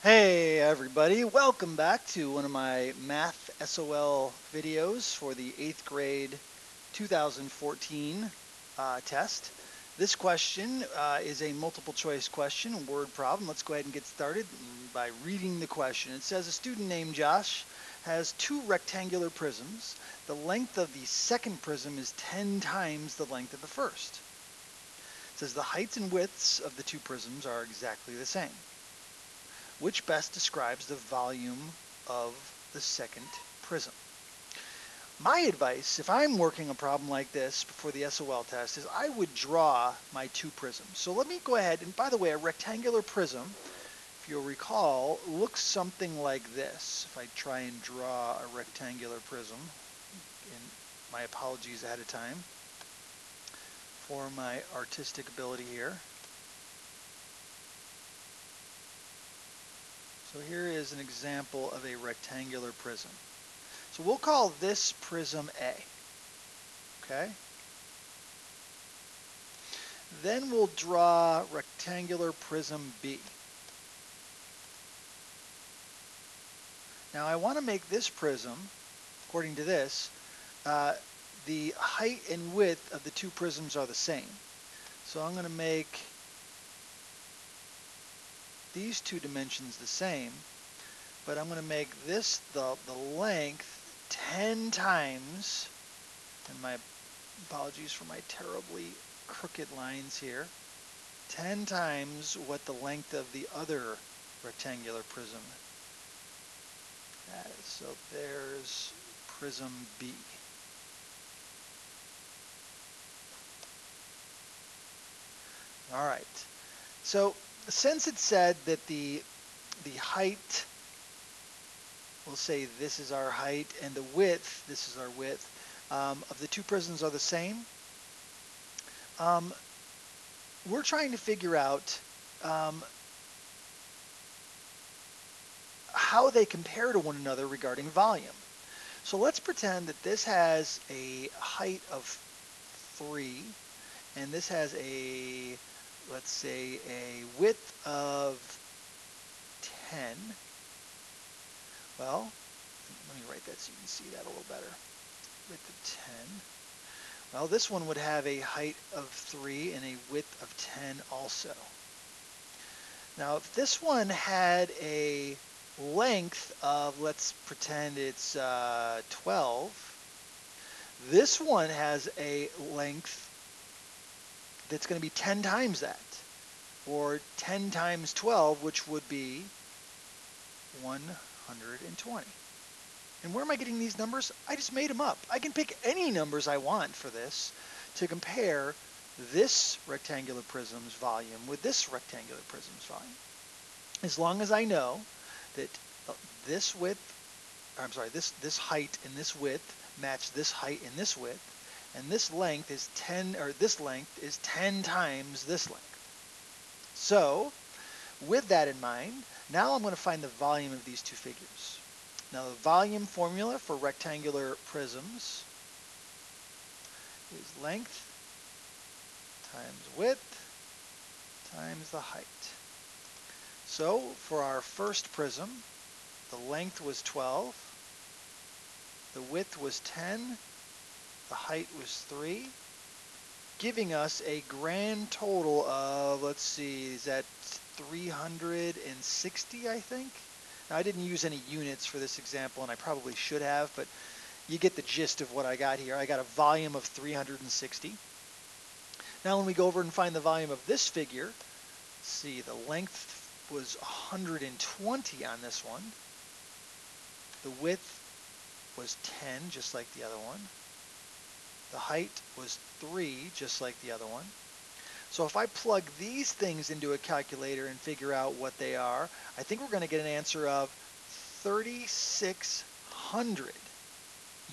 Hey everybody, welcome back to one of my Math SOL videos for the 8th grade 2014 test. This question is a multiple choice question, word problem. Let's go ahead and get started by reading the question. It says a student named Josh has two rectangular prisms. The length of the second prism is 10 times the length of the first. It says the heights and widths of the two prisms are exactly the same. Which best describes the volume of the second prism? My advice, if I'm working a problem like this before the SOL test, is I would draw my two prisms. So let me go ahead, and by the way, a rectangular prism, if you'll recall, looks something like this. If I try and draw a rectangular prism, and my apologies ahead of time for my artistic ability here. So here is an example of a rectangular prism. So we'll call this prism A, okay? Then we'll draw rectangular prism B. Now I want to make this prism, according to this, uh, the height and width of the two prisms are the same. So I'm going to make these two dimensions the same, but I'm going to make this the length 10 times, and my apologies for my terribly crooked lines here, 10 times what the length of the other rectangular prism is. So there's prism B. All right. So since it said that the height, we'll say this is our height, and the width, this is our width, of the two prisms are the same, um, we're trying to figure out um, how they compare to one another regarding volume. So let's pretend that this has a height of 3, and this has a, let's say, a width of 10. Well, let me write that so you can see that a little better. Width of 10. Well, this one would have a height of 3 and a width of 10 also. Now, if this one had a length of, let's pretend it's 12, this one has a length that's going to be 10 times that, or 10 times 12, which would be 120. And where am I getting these numbers? I just made them up. I can pick any numbers I want for this to compare this rectangular prism's volume with this rectangular prism's volume. As long as I know that this width, or I'm sorry, this height and this width match this height and this width, and this length is 10, or this length is 10 times this length. So, with that in mind, now I'm going to find the volume of these two figures. Now the volume formula for rectangular prisms is length times width times the height. So for our first prism, the length was 12, the width was 10, the height was 3, giving us a grand total of, let's see, is that 360, I think? Now I didn't use any units for this example, and I probably should have, but you get the gist of what I got here. I got a volume of 360. Now when we go over and find the volume of this figure, see, the length was 120 on this one. The width was 10, just like the other one. The height was 3, just like the other one. So if I plug these things into a calculator and figure out what they are, I think we're going to get an answer of 3,600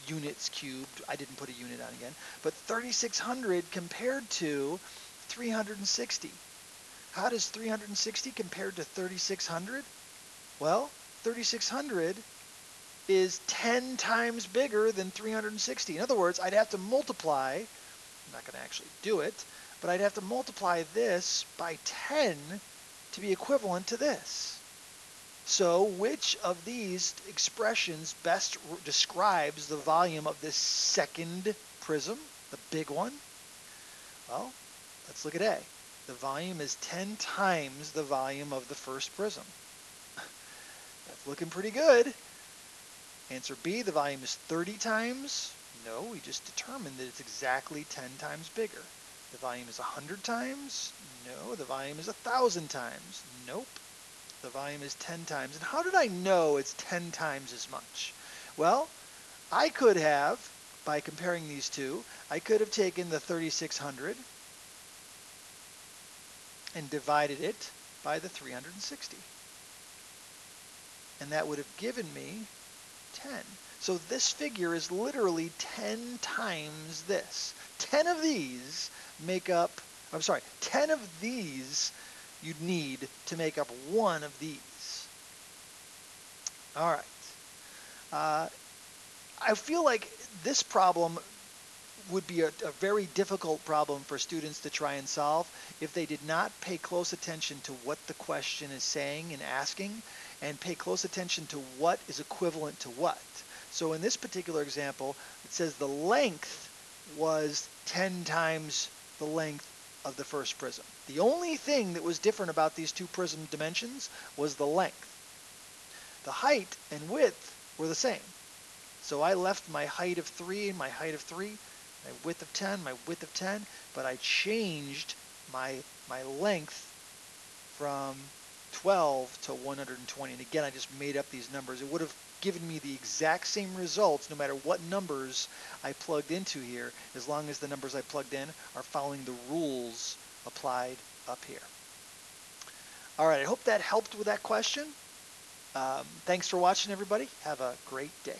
units cubed. I didn't put a unit on again, but 3,600 compared to 360. How does 360 compare to 3,600? Well, 3,600 is 10 times bigger than 360. In other words, I'd have to multiply, I'm not going to actually do it, but I'd have to multiply this by 10 to be equivalent to this. So which of these expressions best describes the volume of this second prism, the big one? Well, let's look at A. The volume is 10 times the volume of the first prism. That's looking pretty good. Answer B, the volume is 30 times. No, we just determined that it's exactly 10 times bigger. The volume is 100 times. No, the volume is 1,000 times. Nope. The volume is 10 times. And how did I know it's 10 times as much? Well, I could have, by comparing these two, I could have taken the 3,600 and divided it by the 360. And that would have given me 10. So this figure is literally 10 times this. 10 of these make up, I'm sorry, 10 of these you'd need to make up one of these. All right. I feel like this problem would be a very difficult problem for students to try and solve if they did not pay close attention to what the question is saying and asking, and pay close attention to what is equivalent to what. So in this particular example, it says the length was 10 times the length of the first prism. The only thing that was different about these two prism dimensions was the length. The height and width were the same. So I left my height of 3 and my height of 3, my width of 10, my width of 10, but I changed my length from 12 to 120. And again, I just made up these numbers. It would have given me the exact same results no matter what numbers I plugged into here, as long as the numbers I plugged in are following the rules applied up here. All right, I hope that helped with that question. Thanks for watching, everybody. Have a great day.